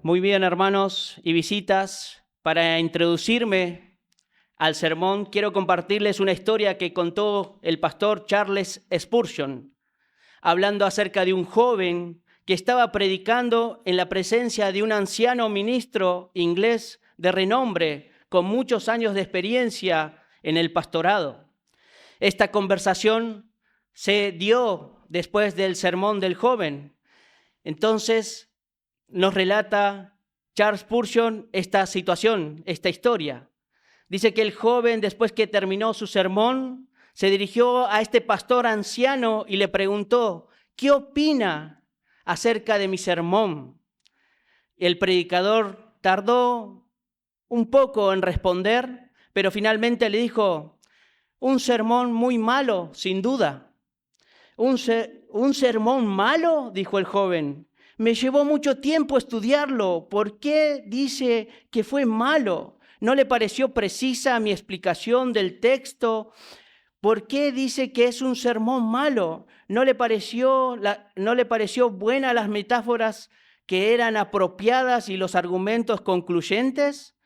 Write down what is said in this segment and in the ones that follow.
Muy bien, hermanos y visitas, para introducirme al sermón, quiero compartirles una historia que contó el pastor Charles Spurgeon, hablando acerca de un joven que estaba predicando en la presencia de un anciano ministro inglés de renombre, con muchos años de experiencia en el pastorado. Esta conversación se dio después del sermón del joven. Entonces, nos relata Charles Spurgeon esta situación, esta historia. Dice que el joven, después que terminó su sermón, se dirigió a este pastor anciano y le preguntó: ¿qué opina acerca de mi sermón? El predicador tardó un poco en responder, pero finalmente le dijo: un sermón muy malo, sin duda. ¿Un sermón malo?, dijo el joven. Me llevó mucho tiempo estudiarlo. ¿Por qué dice que fue malo? ¿No le pareció precisa mi explicación del texto? ¿Por qué dice que es un sermón malo? ¿No le pareció buenas las metáforas que eran apropiadas y los argumentos concluyentes?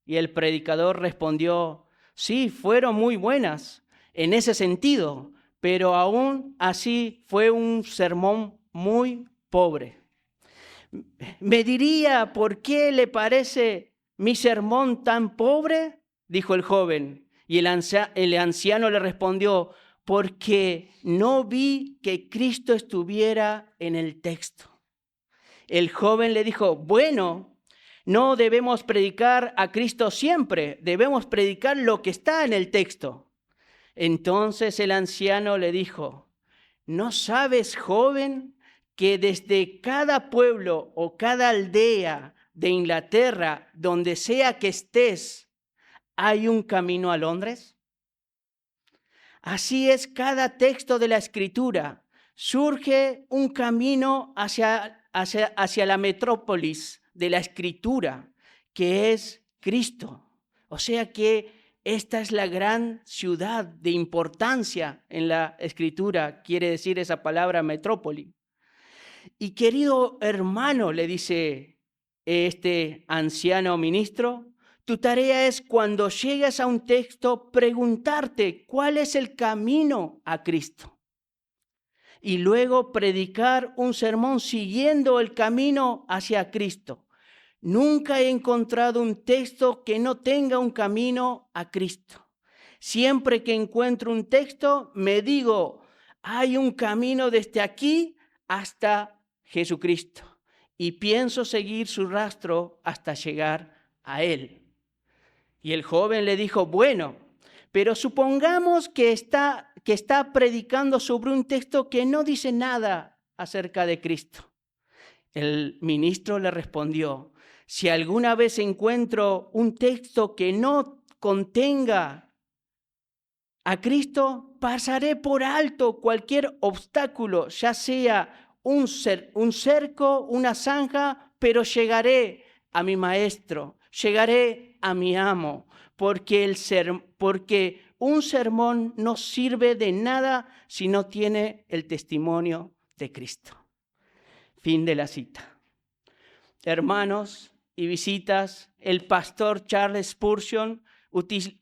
Y el predicador respondió: sí, fueron muy buenas en ese sentido, pero aún así fue un sermón muy pobre. ¿Me diría por qué le parece mi sermón tan pobre?, dijo el joven. Y el anciano le respondió: porque no vi que Cristo estuviera en el texto. El joven le dijo: bueno, no debemos predicar a Cristo siempre, debemos predicar lo que está en el texto. Entonces el anciano le dijo: ¿no sabes, joven, que desde cada pueblo o cada aldea de Inglaterra, donde sea que estés, hay un camino a Londres? Así es cada texto de la Escritura. Surge un camino hacia la metrópolis de la Escritura, que es Cristo. O sea que esta es la gran ciudad de importancia en la Escritura, quiere decir esa palabra metrópoli. Y querido hermano, le dice este anciano ministro, tu tarea es, cuando llegues a un texto, preguntarte cuál es el camino a Cristo. Y luego predicar un sermón siguiendo el camino hacia Cristo. Nunca he encontrado un texto que no tenga un camino a Cristo. Siempre que encuentro un texto, me digo: hay un camino desde aquí hasta Jesucristo. Y pienso seguir su rastro hasta llegar a Él. Y el joven le dijo: bueno, pero supongamos que está predicando sobre un texto que no dice nada acerca de Cristo. El ministro le respondió: si alguna vez encuentro un texto que no contenga a Cristo, pasaré por alto cualquier obstáculo, ya sea un cerco, una zanja, pero llegaré a mi maestro, llegaré a mi amo, porque un sermón no sirve de nada si no tiene el testimonio de Cristo. Fin de la cita. Hermanos y visitas, el pastor Charles Spurgeon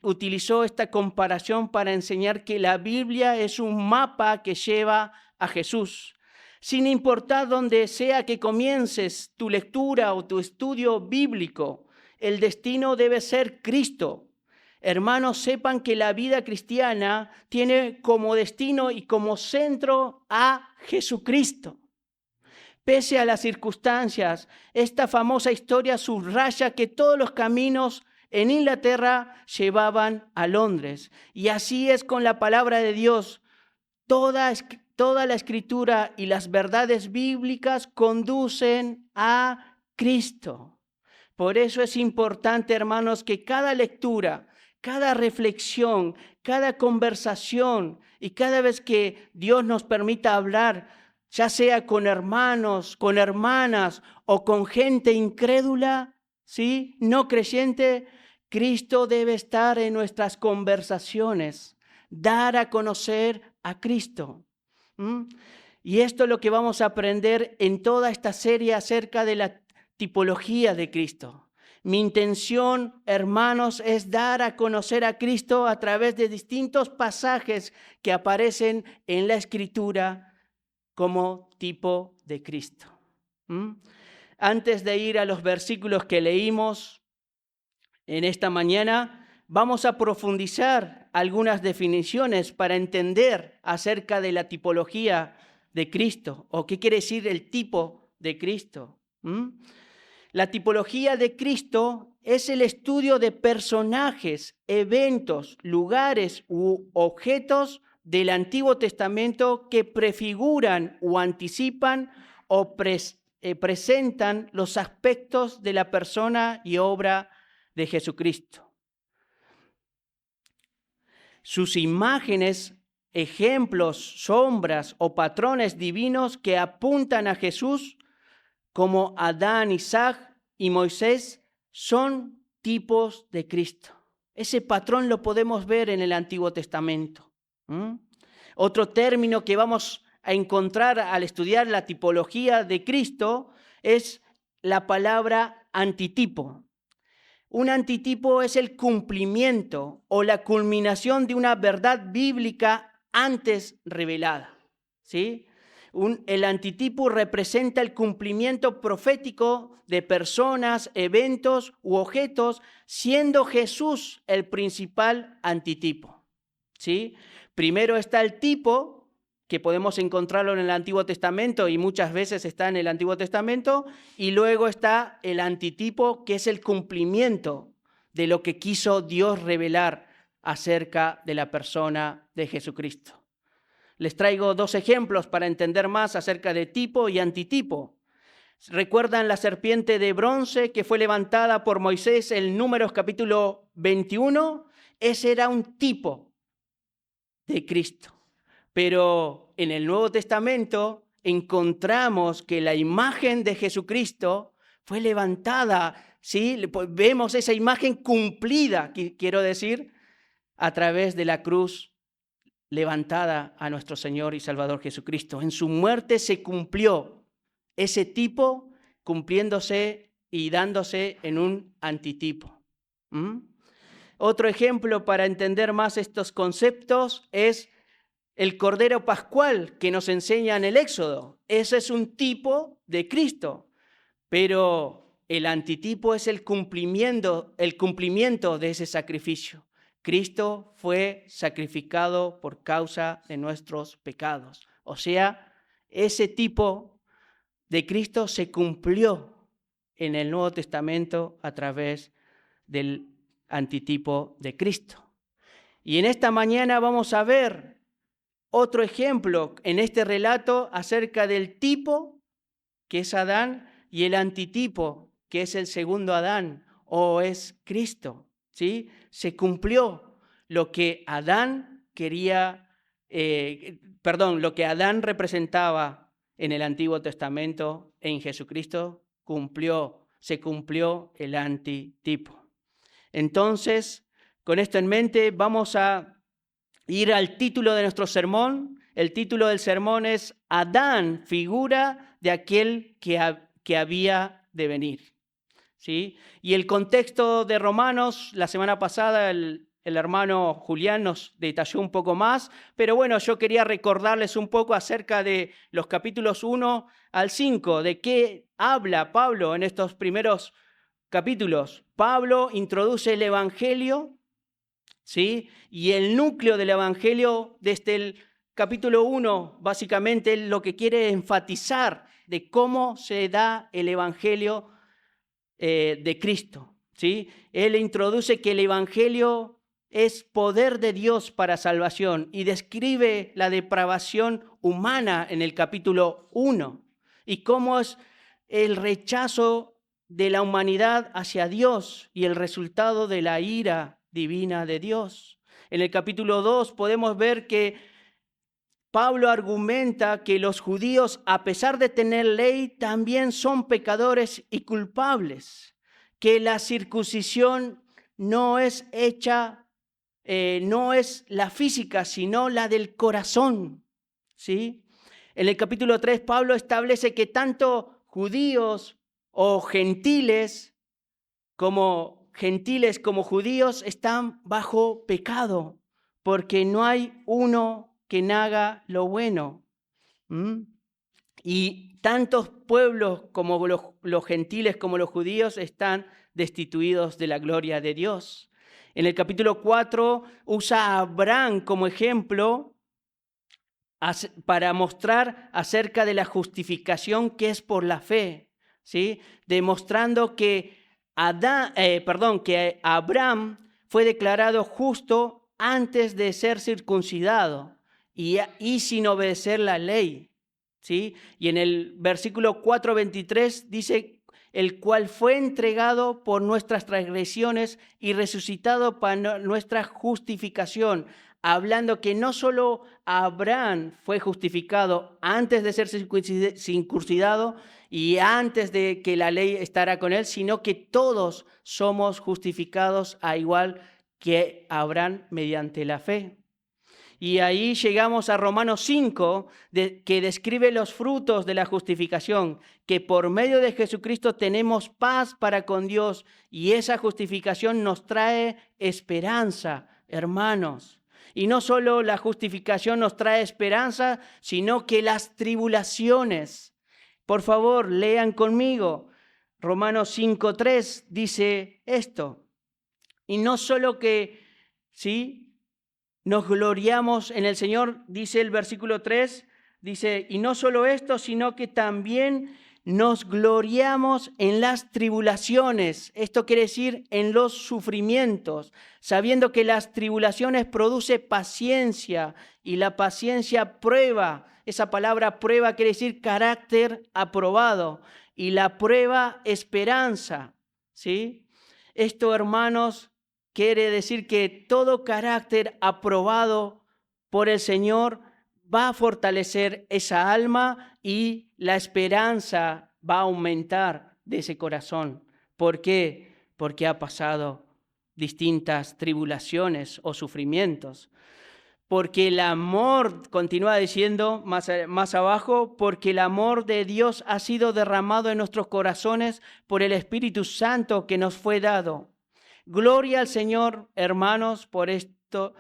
utilizó esta comparación para enseñar que la Biblia es un mapa que lleva a Jesús. Sin importar dónde sea que comiences tu lectura o tu estudio bíblico, el destino debe ser Cristo. Hermanos, sepan que la vida cristiana tiene como destino y como centro a Jesucristo. Pese a las circunstancias, esta famosa historia subraya que todos los caminos en Inglaterra llevaban a Londres. Y así es con la palabra de Dios. Toda la Escritura y las verdades bíblicas conducen a Cristo. Por eso es importante, hermanos, que cada lectura, cada reflexión, cada conversación y cada vez que Dios nos permita hablar, ya sea con hermanos, con hermanas o con gente incrédula, ¿sí?, no creyente, Cristo debe estar en nuestras conversaciones, dar a conocer a Cristo. Y esto es lo que vamos a aprender en toda esta serie acerca de la tipología de Cristo. Mi intención, hermanos, es dar a conocer a Cristo a través de distintos pasajes que aparecen en la Escritura como tipo de Cristo. Antes de ir a los versículos que leímos en esta mañana, vamos a profundizar algunas definiciones para entender acerca de la tipología de Cristo o qué quiere decir el tipo de Cristo. La tipología de Cristo es el estudio de personajes, eventos, lugares u objetos del Antiguo Testamento que prefiguran o anticipan o presentan los aspectos de la persona y obra de Jesucristo. Sus imágenes, ejemplos, sombras o patrones divinos que apuntan a Jesús como Adán, Isaac y Moisés, son tipos de Cristo. Ese patrón lo podemos ver en el Antiguo Testamento. Otro término que vamos a encontrar al estudiar la tipología de Cristo es la palabra antitipo. Un antitipo es el cumplimiento o la culminación de una verdad bíblica antes revelada, ¿sí? El antitipo representa el cumplimiento profético de personas, eventos u objetos, siendo Jesús el principal antitipo, ¿sí? Primero está el tipo, que podemos encontrarlo en el Antiguo Testamento y muchas veces está en el Antiguo Testamento, y luego está el antitipo, que es el cumplimiento de lo que quiso Dios revelar acerca de la persona de Jesucristo. Les traigo dos ejemplos para entender más acerca de tipo y antitipo. ¿Recuerdan la serpiente de bronce que fue levantada por Moisés en Números capítulo 21? Ese era un tipo de Cristo. Pero en el Nuevo Testamento encontramos que la imagen de Jesucristo fue levantada, ¿sí? Vemos esa imagen cumplida, quiero decir, a través de la cruz levantada a nuestro Señor y Salvador Jesucristo. En su muerte se cumplió ese tipo, cumpliéndose y dándose en un antitipo. Otro ejemplo para entender más estos conceptos es el Cordero Pascual que nos enseña en el Éxodo. Ese es un tipo de Cristo, pero el antitipo es el cumplimiento de ese sacrificio. Cristo fue sacrificado por causa de nuestros pecados. O sea, ese tipo de Cristo se cumplió en el Nuevo Testamento a través del antitipo de Cristo. Y en esta mañana vamos a ver otro ejemplo en este relato acerca del tipo, que es Adán, y el antitipo, que es el segundo Adán, o es Cristo. ¿Sí? Se cumplió lo que Adán lo que Adán representaba en el Antiguo Testamento, en Jesucristo se cumplió el antitipo. Entonces, con esto en mente, vamos a ir al título de nuestro sermón. El título del sermón es Adán, figura de aquel que había de venir. ¿Sí? Y el contexto de Romanos, la semana pasada el hermano Julián nos detalló un poco más, pero bueno, yo quería recordarles un poco acerca de los capítulos 1 al 5, de qué habla Pablo en estos primeros capítulos. Pablo introduce el Evangelio, ¿sí? Y el núcleo del Evangelio desde el capítulo 1, básicamente lo que quiere enfatizar de cómo se da el Evangelio de Cristo, ¿sí? Él introduce que el Evangelio es poder de Dios para salvación y describe la depravación humana en el capítulo 1 y cómo es el rechazo de la humanidad hacia Dios y el resultado de la ira divina de Dios. En el capítulo 2 podemos ver que Pablo argumenta que los judíos, a pesar de tener ley, también son pecadores y culpables, que la circuncisión no es hecha, no es la física, sino la del corazón, ¿sí? En el capítulo 3, Pablo establece que tanto judíos o gentiles como judíos están bajo pecado, porque no hay uno que haga lo bueno. ¿Mm? Y tantos pueblos como los gentiles como los judíos están destituidos de la gloria de Dios. En el capítulo 4 usa a Abraham como ejemplo para mostrar acerca de la justificación que es por la fe, ¿sí? Demostrando que Abraham fue declarado justo antes de ser circuncidado y sin obedecer la ley, ¿sí? Y en el versículo 4:23 dice, el cual fue entregado por nuestras transgresiones y resucitado para nuestra justificación, hablando que no solo Abraham fue justificado antes de ser circuncidado y antes de que la ley estará con él, sino que todos somos justificados a igual que Abraham mediante la fe. Y ahí llegamos a Romanos 5, que describe los frutos de la justificación, que por medio de Jesucristo tenemos paz para con Dios y esa justificación nos trae esperanza, hermanos. Y no solo la justificación nos trae esperanza, sino que las tribulaciones. Por favor, lean conmigo. Romanos 5:3 dice esto. Y no solo que, ¿sí?, nos gloriamos en el Señor, dice el versículo 3, dice, y no solo esto, sino que también nos gloriamos en las tribulaciones. Esto quiere decir en los sufrimientos, sabiendo que las tribulaciones produce paciencia y la paciencia prueba. Esa palabra prueba quiere decir carácter aprobado y la prueba esperanza, ¿sí? Esto, hermanos, quiere decir que todo carácter aprobado por el Señor va a fortalecer esa alma y la esperanza va a aumentar de ese corazón. ¿Por qué? Porque ha pasado distintas tribulaciones o sufrimientos. Porque el amor, continúa diciendo más abajo, porque el amor de Dios ha sido derramado en nuestros corazones por el Espíritu Santo que nos fue dado. Gloria al Señor, hermanos, por estos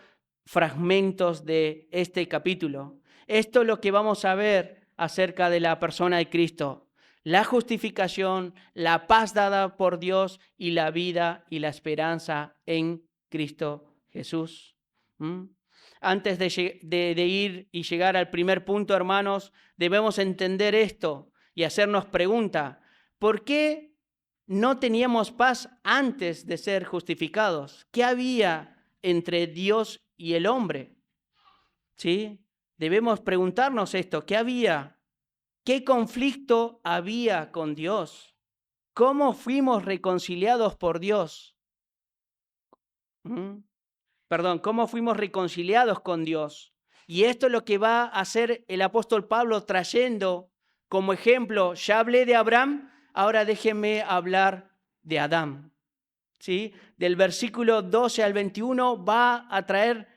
fragmentos de este capítulo. Esto es lo que vamos a ver acerca de la persona de Cristo. La justificación, la paz dada por Dios y la vida y la esperanza en Cristo Jesús. Antes de ir y llegar al primer punto, hermanos, debemos entender esto y hacernos pregunta, ¿por qué no teníamos paz antes de ser justificados? ¿Qué había entre Dios y el hombre? ¿Sí? Debemos preguntarnos esto, ¿qué había? ¿Qué conflicto había con Dios? ¿Cómo fuimos reconciliados por Dios? ¿Cómo fuimos reconciliados con Dios? Y esto es lo que va a hacer el apóstol Pablo trayendo como ejemplo. Ya hablé de Abraham, ahora déjenme hablar de Adán. ¿Sí? Del versículo 12 al 21 va a traer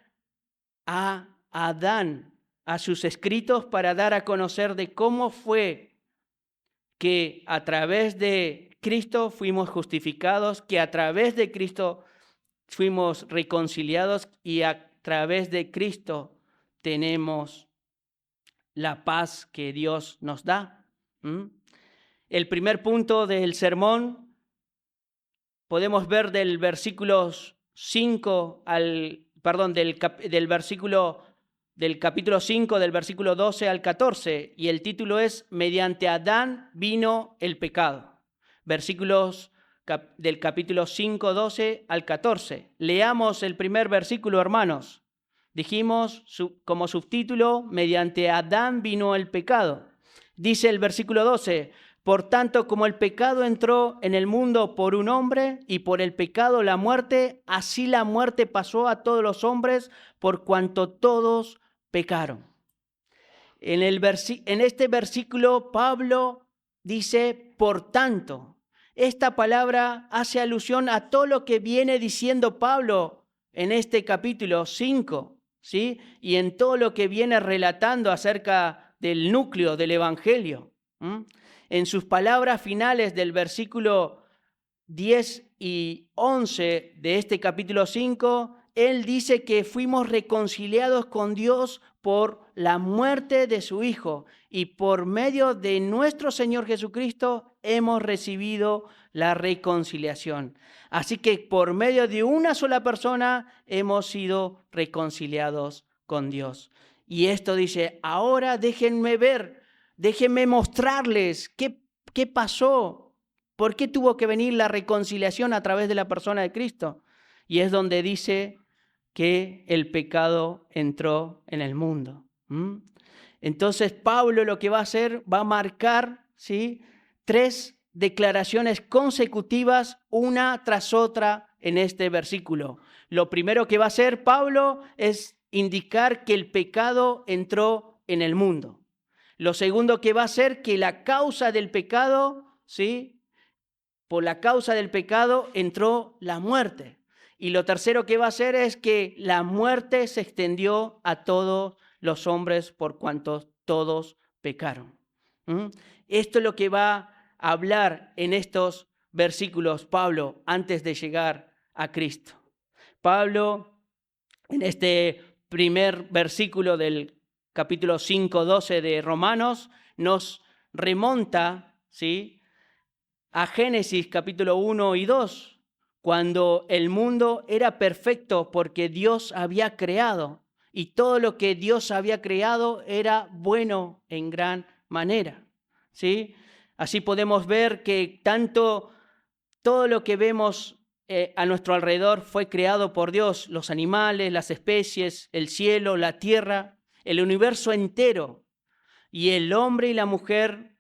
a Adán a sus escritos para dar a conocer de cómo fue que a través de Cristo fuimos justificados, que a través de Cristo fuimos reconciliados y a través de Cristo tenemos la paz que Dios nos da. El primer punto del sermón podemos ver del versículo 5 del capítulo 5, del versículo 12 al 14, y el título es Mediante Adán vino el pecado. Versículos del capítulo 5, 12 al 14. Leamos el primer versículo, hermanos. Dijimos como subtítulo, mediante Adán vino el pecado. Dice el versículo 12, por tanto, como el pecado entró en el mundo por un hombre y por el pecado la muerte, así la muerte pasó a todos los hombres por cuanto todos pecaron. En este versículo, Pablo dice, por tanto. Esta palabra hace alusión a todo lo que viene diciendo Pablo en este capítulo 5, ¿sí? Y en todo lo que viene relatando acerca del núcleo del Evangelio. En sus palabras finales del versículo 10 y 11 de este capítulo 5, Él dice que fuimos reconciliados con Dios por la muerte de su Hijo y por medio de nuestro Señor Jesucristo hemos recibido la reconciliación. Así que por medio de una sola persona hemos sido reconciliados con Dios. Y esto dice, ahora déjenme ver, déjenme mostrarles qué pasó, por qué tuvo que venir la reconciliación a través de la persona de Cristo. Y es donde dice que el pecado entró en el mundo. Entonces Pablo lo que va a hacer, va a marcar, ¿sí?, 3 declaraciones consecutivas, una tras otra, en este versículo. Lo primero que va a hacer Pablo es indicar que el pecado entró en el mundo. Lo segundo que va a hacer, que la causa del pecado, ¿sí?, por la causa del pecado entró la muerte. Y lo tercero que va a hacer es que la muerte se extendió a todos los hombres por cuanto todos pecaron. Esto es lo que va a hablar en estos versículos Pablo antes de llegar a Cristo. Pablo, en este primer versículo del capítulo 5:12 de Romanos, nos remonta, ¿sí?, a Génesis capítulo 1 y 2, cuando el mundo era perfecto porque Dios había creado y todo lo que Dios había creado era bueno en gran manera, ¿sí? Así podemos ver que todo lo que vemos a nuestro alrededor fue creado por Dios, los animales, las especies, el cielo, la tierra, el universo entero, y el hombre y la mujer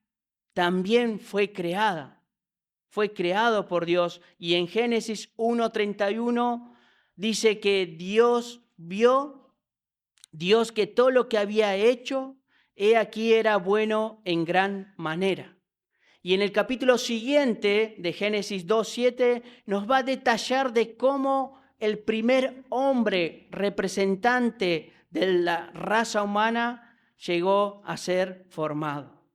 también fue creado por Dios. Y en Génesis 1:31 dice que Dios que todo lo que había hecho, he aquí era bueno en gran manera. Y en el capítulo siguiente de Génesis 2:7 nos va a detallar de cómo el primer hombre representante de la raza humana llegó a ser formado.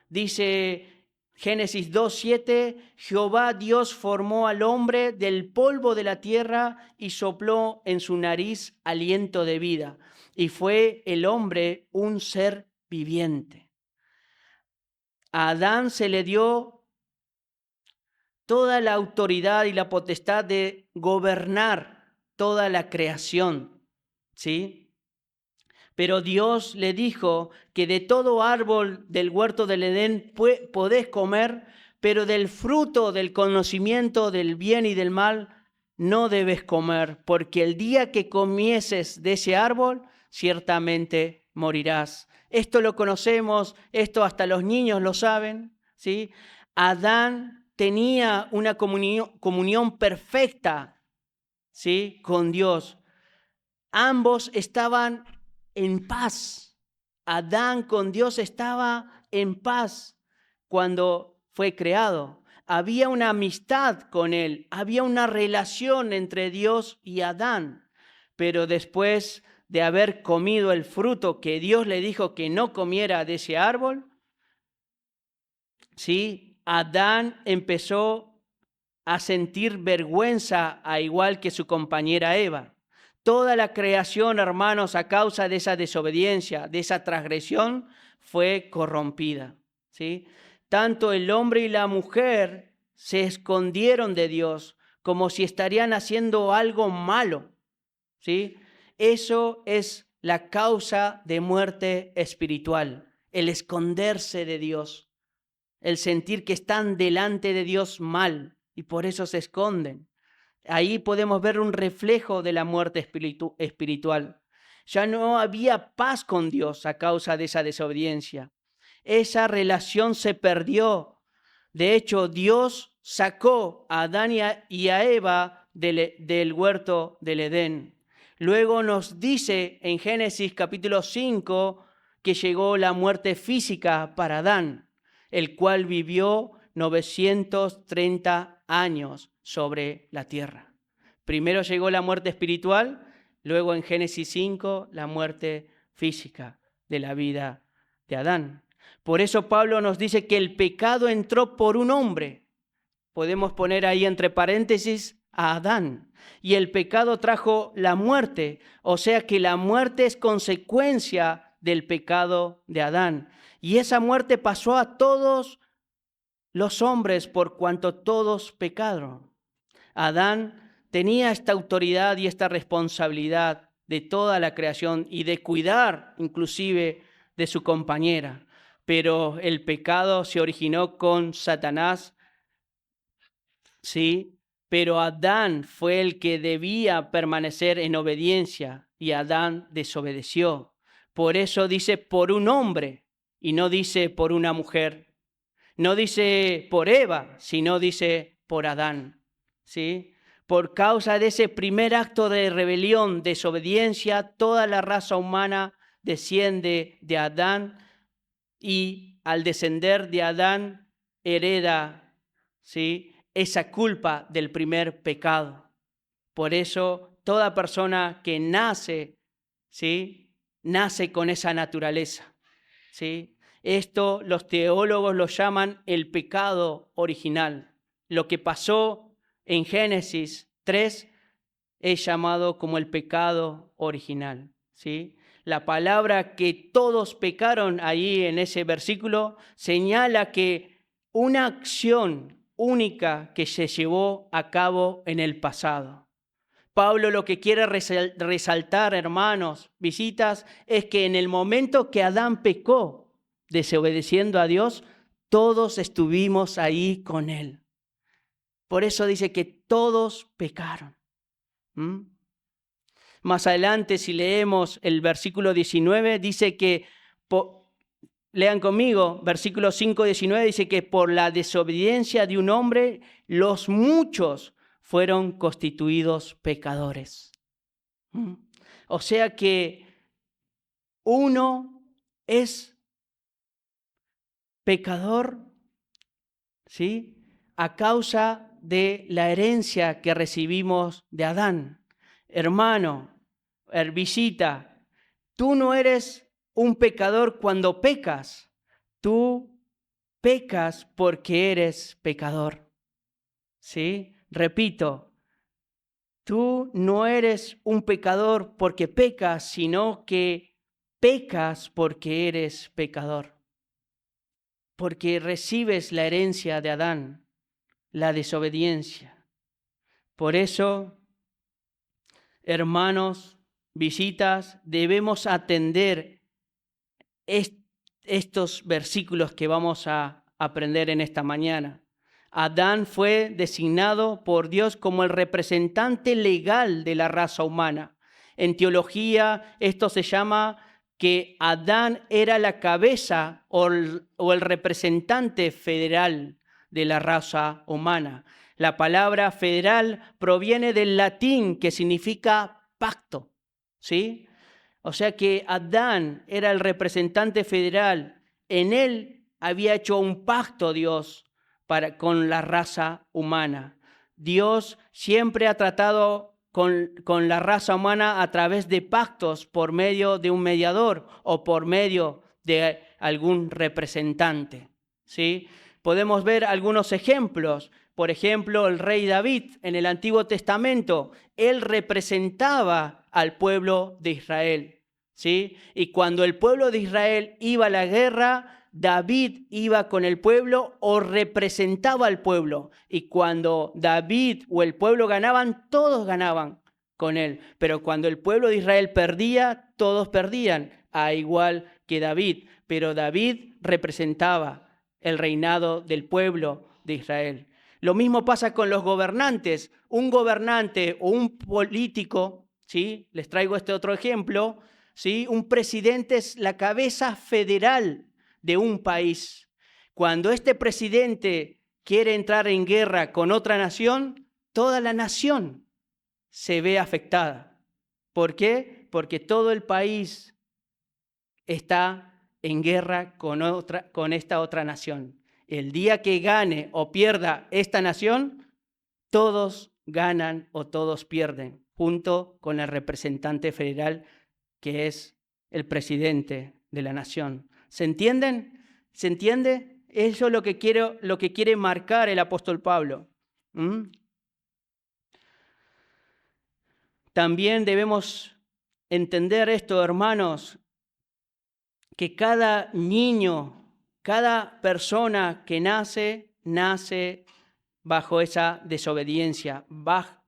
Dice Génesis 2:7, Jehová Dios formó al hombre del polvo de la tierra y sopló en su nariz aliento de vida. Y fue el hombre un ser viviente. A Adán se le dio toda la autoridad y la potestad de gobernar toda la creación, ¿sí? Pero Dios le dijo que de todo árbol del huerto del Edén podés comer, pero del fruto del conocimiento del bien y del mal no debes comer, porque el día que comieses de ese árbol, ciertamente morirás. Esto lo conocemos, esto hasta los niños lo saben, ¿sí? Adán tenía una comunión perfecta, ¿sí?, con Dios. Ambos estaban en paz. Adán con Dios estaba en paz cuando fue creado. Había una amistad con él, había una relación entre Dios y Adán. Pero después de haber comido el fruto que Dios le dijo que no comiera de ese árbol, ¿sí?, Adán empezó a sentir vergüenza, a igual que su compañera Eva. Toda la creación, hermanos, a causa de esa desobediencia, de esa transgresión, fue corrompida, ¿sí? Tanto el hombre y la mujer se escondieron de Dios como si estarían haciendo algo malo, ¿sí? Eso es la causa de muerte espiritual, el esconderse de Dios, el sentir que están delante de Dios mal y por eso se esconden. Ahí podemos ver un reflejo de la muerte espiritual. Ya no había paz con Dios a causa de esa desobediencia. Esa relación se perdió. De hecho, Dios sacó a Adán y a Eva del huerto del Edén. Luego nos dice en Génesis capítulo 5 que llegó la muerte física para Adán, el cual vivió 930 años sobre la tierra. Primero llegó la muerte espiritual, luego en Génesis 5 la muerte física de la vida de Adán. Por eso Pablo nos dice que el pecado entró por un hombre. Podemos poner ahí entre paréntesis a Adán. Y el pecado trajo la muerte. O sea que la muerte es consecuencia del pecado de Adán. Y esa muerte pasó a todos los hombres por cuanto todos pecaron. Adán tenía esta autoridad y esta responsabilidad de toda la creación y de cuidar inclusive de su compañera. Pero el pecado se originó con Satanás, ¿sí? Pero Adán fue el que debía permanecer en obediencia y Adán desobedeció. Por eso dice por un hombre y no dice por una mujer. No dice por Eva, sino dice por Adán, ¿sí? Por causa de ese primer acto de rebelión, desobediencia, toda la raza humana desciende de Adán y al descender de Adán hereda, ¿sí?, esa culpa del primer pecado. Por eso toda persona que nace, ¿sí?, nace con esa naturaleza, ¿sí? Esto los teólogos lo llaman el pecado original. Lo que pasó en Génesis 3 es llamado como el pecado original, ¿sí? La palabra que todos pecaron ahí en ese versículo señala que una acción única que se llevó a cabo en el pasado. Pablo lo que quiere resaltar, hermanos, visitas, es que en el momento que Adán pecó, desobedeciendo a Dios, todos estuvimos ahí con él. Por eso dice que todos pecaron. Más adelante, si leemos el versículo 19, dice que, lean conmigo, versículo 5:19, dice que por la desobediencia de un hombre, los muchos fueron constituidos pecadores. O sea que uno es pecador, ¿sí?, a causa de la herencia que recibimos de Adán. Hermano, visita, tú no eres un pecador cuando pecas, tú pecas porque eres pecador, ¿sí? Repito, tú no eres un pecador porque pecas, sino que pecas porque eres pecador. Porque recibes la herencia de Adán, la desobediencia. Por eso, hermanos, visitas, debemos atender estos versículos que vamos a aprender en esta mañana. Adán fue designado por Dios como el representante legal de la raza humana. En teología, esto se llama que Adán era la cabeza o el representante federal de la raza humana. La palabra federal proviene del latín que significa pacto, ¿sí? O sea que Adán era el representante federal. En él había hecho un pacto Dios con la raza humana. Dios siempre ha tratado con la raza humana a través de pactos por medio de un mediador o por medio de algún representante, ¿sí? Podemos ver algunos ejemplos. Por ejemplo, el rey David en el Antiguo Testamento, él representaba al pueblo de Israel, ¿sí? Y cuando el pueblo de Israel iba a la guerra, David iba con el pueblo o representaba al pueblo. Y cuando David o el pueblo ganaban, todos ganaban con él. Pero cuando el pueblo de Israel perdía, todos perdían, a igual que David. Pero David representaba el reinado del pueblo de Israel. Lo mismo pasa con los gobernantes. Un gobernante o un político, ¿sí? Les traigo este otro ejemplo, ¿sí? Un presidente es la cabeza federal de un país. Cuando este presidente quiere entrar en guerra con otra nación, toda la nación se ve afectada. ¿Por qué? Porque todo el país está en guerra con esta otra nación. El día que gane o pierda esta nación, todos ganan o todos pierden, junto con el representante federal que es el presidente de la nación. ¿Se entienden? ¿Se entiende? Eso es lo que quiere marcar el apóstol Pablo. También debemos entender esto, hermanos, que cada niño, cada persona que nace bajo esa desobediencia,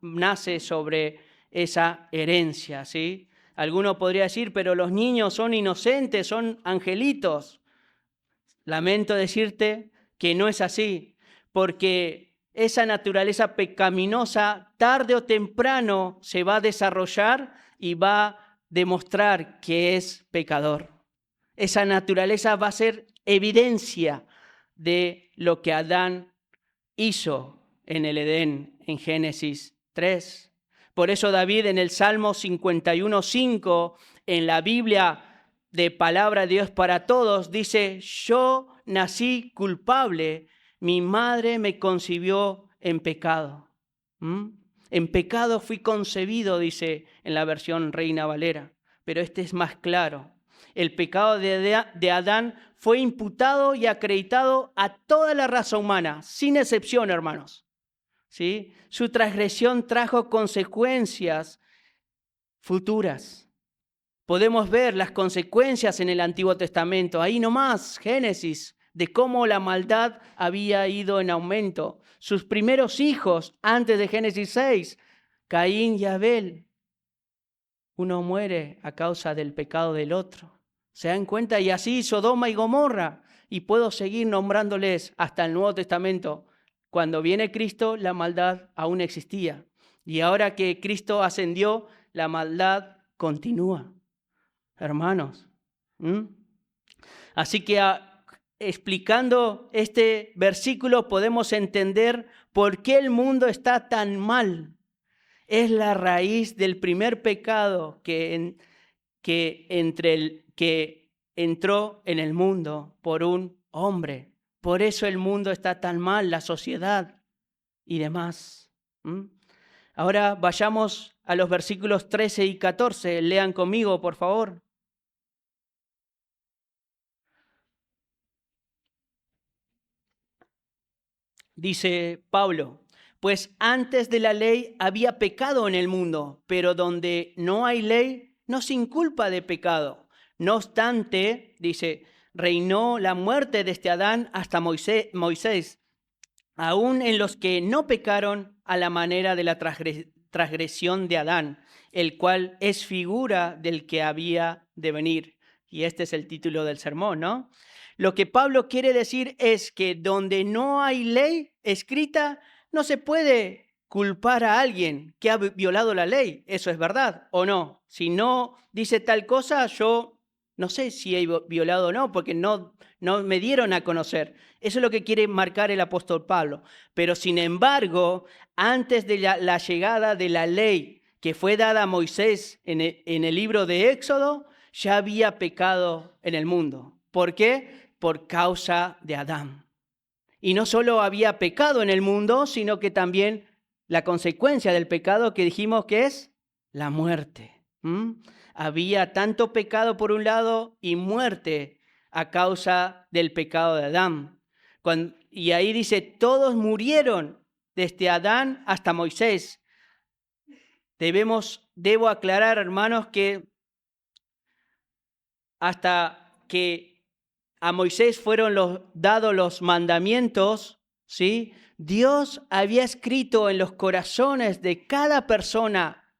nace sobre esa herencia, ¿sí? Alguno podría decir, pero los niños son inocentes, son angelitos. Lamento decirte que no es así, porque esa naturaleza pecaminosa tarde o temprano se va a desarrollar y va a demostrar que es pecador. Esa naturaleza va a ser evidencia de lo que Adán hizo en el Edén, en Génesis 3. Por eso David en el Salmo 51:5, en la Biblia de Palabra de Dios para Todos, dice, yo nací culpable, mi madre me concibió en pecado. En pecado fui concebido, dice en la versión Reina Valera, pero este es más claro. El pecado de Adán fue imputado y acreditado a toda la raza humana, sin excepción, hermanos. ¿Sí? Su transgresión trajo consecuencias futuras. Podemos ver las consecuencias en el Antiguo Testamento, ahí nomás, Génesis, de cómo la maldad había ido en aumento. Sus primeros hijos, antes de Génesis 6, Caín y Abel, uno muere a causa del pecado del otro. ¿Se dan cuenta? Y así Sodoma y Gomorra. Y puedo seguir nombrándoles hasta el Nuevo Testamento. Cuando viene Cristo, la maldad aún existía. Y ahora que Cristo ascendió, la maldad continúa. Hermanos. Así que explicando este versículo podemos entender por qué el mundo está tan mal. Es la raíz del primer pecado que entró en el mundo por un hombre. Por eso el mundo está tan mal, la sociedad y demás. Ahora vayamos a los versículos 13 y 14. Lean conmigo, por favor. Dice Pablo, pues antes de la ley había pecado en el mundo, pero donde no hay ley no se inculpa de pecado. No obstante, dice, reinó la muerte desde Adán hasta Moisés, aún en los que no pecaron a la manera de la transgresión de Adán, el cual es figura del que había de venir. Y este es el título del sermón, ¿no? Lo que Pablo quiere decir es que donde no hay ley escrita, no se puede culpar a alguien que ha violado la ley. Eso es verdad o no. Si no dice tal cosa, yo no sé si he violado o no, porque no me dieron a conocer. Eso es lo que quiere marcar el apóstol Pablo. Pero sin embargo, antes de la llegada de la ley que fue dada a Moisés en el libro de Éxodo, ya había pecado en el mundo. ¿Por qué? Por causa de Adán. Y no solo había pecado en el mundo, sino que también la consecuencia del pecado que dijimos que es la muerte. Había tanto pecado por un lado y muerte a causa del pecado de Adán. Y ahí dice, todos murieron desde Adán hasta Moisés. Debo aclarar, hermanos, que hasta que a Moisés fueron dados los mandamientos, ¿sí? Dios había escrito en los corazones de cada persona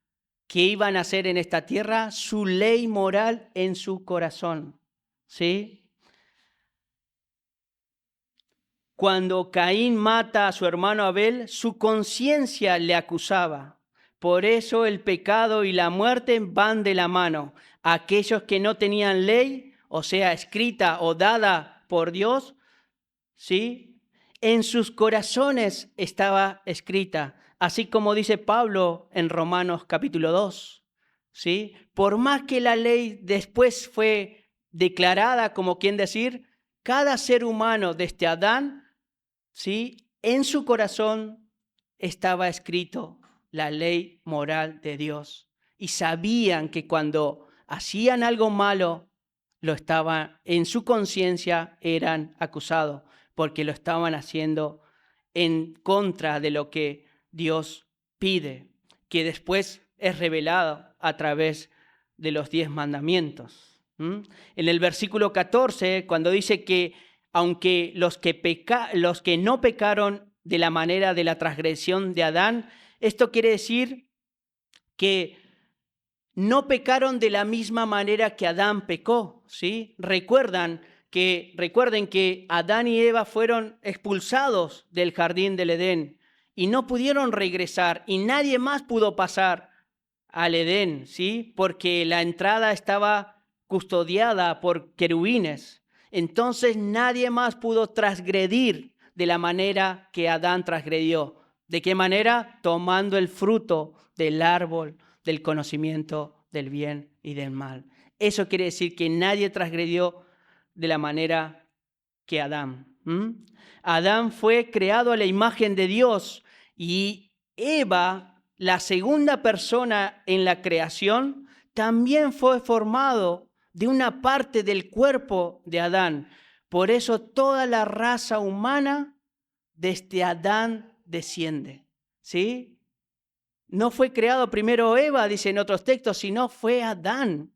que iba a nacer en esta tierra su ley moral en su corazón, ¿sí? Cuando Caín mata a su hermano Abel, su conciencia le acusaba. Por eso el pecado y la muerte van de la mano. Aquellos que no tenían ley, o sea, escrita o dada por Dios, ¿sí? En sus corazones estaba escrita, así como dice Pablo en Romanos capítulo 2, ¿sí? Por más que la ley después fue declarada, como quien decir, cada ser humano desde Adán, ¿sí? En su corazón estaba escrito la ley moral de Dios. Y sabían que cuando hacían algo malo, en su conciencia eran acusados, porque lo estaban haciendo en contra de lo que Dios pide, que después es revelado a través de los 10 mandamientos. En el versículo 14, cuando dice que aunque los que no pecaron de la manera de la transgresión de Adán, esto quiere decir que no pecaron de la misma manera que Adán pecó, ¿sí? Recuerden que Adán y Eva fueron expulsados del jardín del Edén y no pudieron regresar y nadie más pudo pasar al Edén, ¿sí? Porque la entrada estaba custodiada por querubines. Entonces nadie más pudo transgredir de la manera que Adán transgredió. ¿De qué manera? Tomando el fruto del árbol del conocimiento del bien y del mal. Eso quiere decir que nadie transgredió de la manera que Adán. Adán fue creado a la imagen de Dios y Eva, la segunda persona en la creación, también fue formado de una parte del cuerpo de Adán. Por eso toda la raza humana desde Adán desciende, ¿sí? No fue creado primero Eva, dice en otros textos, sino fue Adán.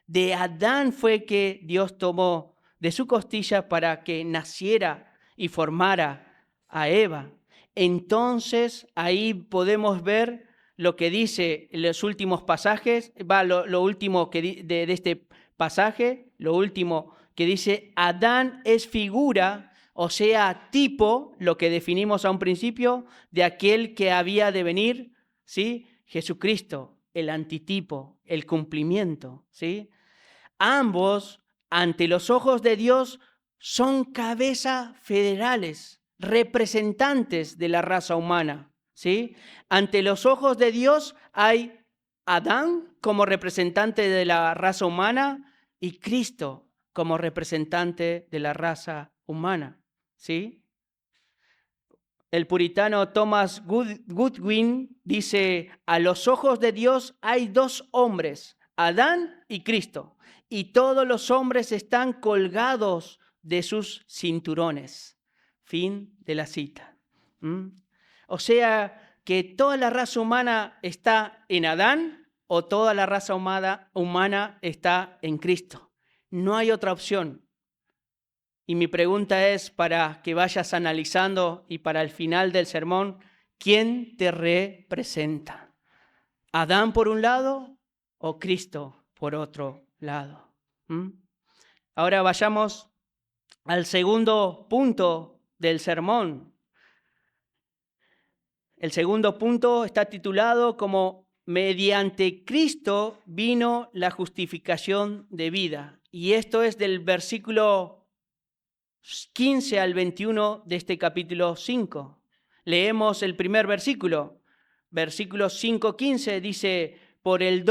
De Adán fue que Dios tomó de su costilla para que naciera y formara a Eva. Entonces ahí podemos ver lo que dice en los últimos pasajes, lo último de este pasaje, lo último que dice, Adán es figura, o sea, tipo, lo que definimos a un principio, de aquel que había de venir, ¿sí? Jesucristo, el antitipo, el cumplimiento, ¿sí? Ambos, ante los ojos de Dios, son cabezas federales, representantes de la raza humana, ¿sí? Ante los ojos de Dios hay Adán como representante de la raza humana y Cristo como representante de la raza humana, ¿sí? El puritano Thomas Goodwin dice, a los ojos de Dios hay dos hombres, Adán y Cristo, y todos los hombres están colgados de sus cinturones. Fin de la cita. O sea que toda la raza humana está en Adán o toda la raza humana está en Cristo. No hay otra opción. Y mi pregunta es para que vayas analizando y para el final del sermón, ¿quién te representa? ¿Adán por un lado o Cristo por otro lado? Ahora vayamos al segundo punto del sermón. El segundo punto está titulado como mediante Cristo vino la justificación de vida. Y esto es del versículo 15 al 21 de este capítulo 5. Leemos el primer versículo. Versículo 5:15 dice, pero el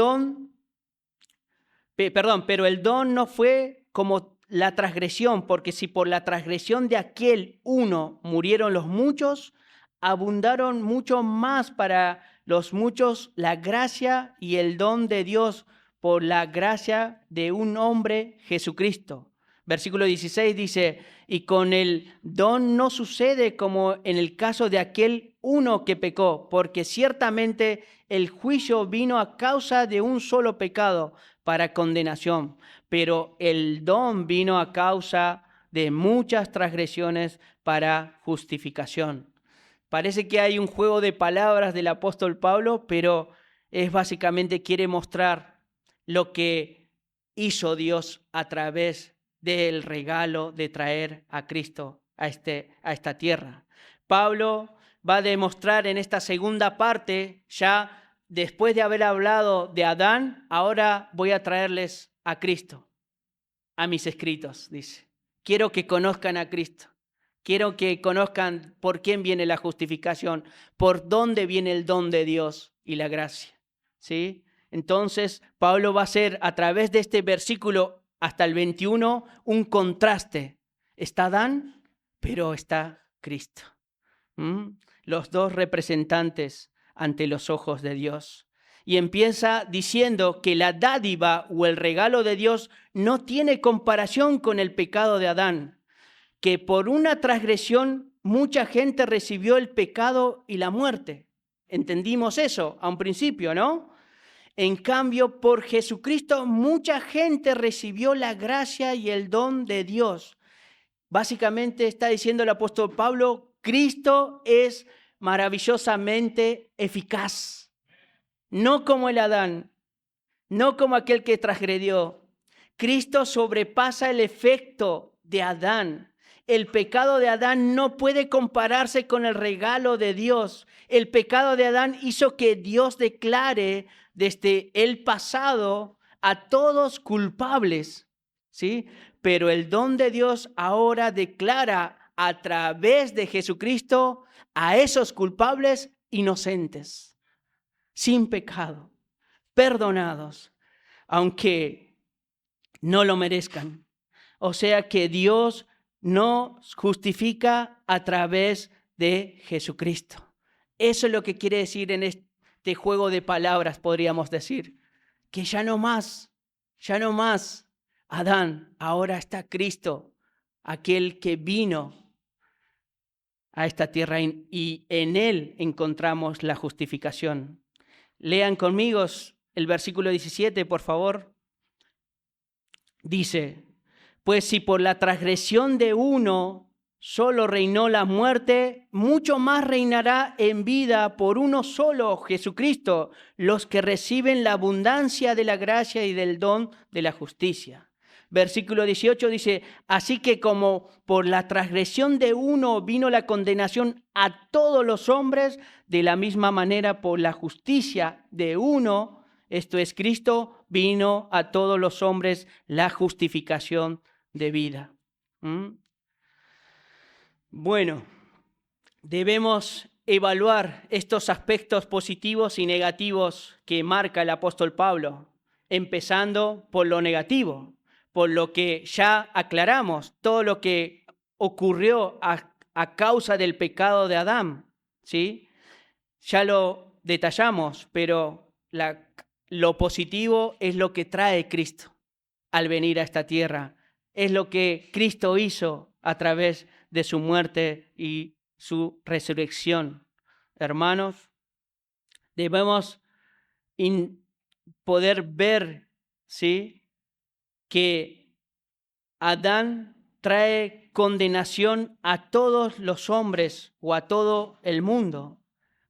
don no fue como la transgresión, porque si por la transgresión de aquel uno murieron los muchos, abundaron mucho más para los muchos la gracia y el don de Dios por la gracia de un hombre, Jesucristo. Versículo 16 dice, y con el don no sucede como en el caso de aquel uno que pecó, porque ciertamente el juicio vino a causa de un solo pecado para condenación, pero el don vino a causa de muchas transgresiones para justificación. Parece que hay un juego de palabras del apóstol Pablo, pero es básicamente quiere mostrar lo que hizo Dios a través del regalo de traer a Cristo a esta tierra. Pablo va a demostrar en esta segunda parte, ya después de haber hablado de Adán, ahora voy a traerles a Cristo, a mis escritos, dice. Quiero que conozcan a Cristo. Quiero que conozcan por quién viene la justificación, por dónde viene el don de Dios y la gracia, ¿sí? Entonces, Pablo va a hacer a través de este versículo hasta el 21, un contraste. Está Adán, pero está Cristo. Los dos representantes ante los ojos de Dios. Y empieza diciendo que la dádiva o el regalo de Dios no tiene comparación con el pecado de Adán, que por una transgresión mucha gente recibió el pecado y la muerte. Entendimos eso a un principio, ¿no? En cambio, por Jesucristo mucha gente recibió la gracia y el don de Dios. Básicamente está diciendo el apóstol Pablo, Cristo es maravillosamente eficaz. No como el Adán, no como aquel que transgredió. Cristo sobrepasa el efecto de Adán. El pecado de Adán no puede compararse con el regalo de Dios. El pecado de Adán hizo que Dios declare desde el pasado a todos culpables, ¿sí? Pero el don de Dios ahora declara a través de Jesucristo a esos culpables inocentes, sin pecado, perdonados, aunque no lo merezcan. O sea que Dios nos justifica a través de Jesucristo. Eso es lo que quiere decir en este juego de palabras, podríamos decir. Que ya no más Adán, ahora está Cristo, aquel que vino a esta tierra y en Él encontramos la justificación. Lean conmigo el versículo 17, por favor. Dice, pues si por la transgresión de uno solo reinó la muerte, mucho más reinará en vida por uno solo, Jesucristo, los que reciben la abundancia de la gracia y del don de la justicia. Versículo 18 dice, así que como por la transgresión de uno vino la condenación a todos los hombres, de la misma manera por la justicia de uno, esto es Cristo, vino a todos los hombres la justificación de vida. Bueno, debemos evaluar estos aspectos positivos y negativos que marca el apóstol Pablo, empezando por lo negativo, por lo que ya aclaramos, todo lo que ocurrió a causa del pecado de Adán, ¿sí? Ya lo detallamos, pero lo positivo es lo que trae Cristo al venir a esta tierra. Es lo que Cristo hizo a través de su muerte y su resurrección. Hermanos, debemos poder ver, ¿sí?, que Adán trae condenación a todos los hombres o a todo el mundo,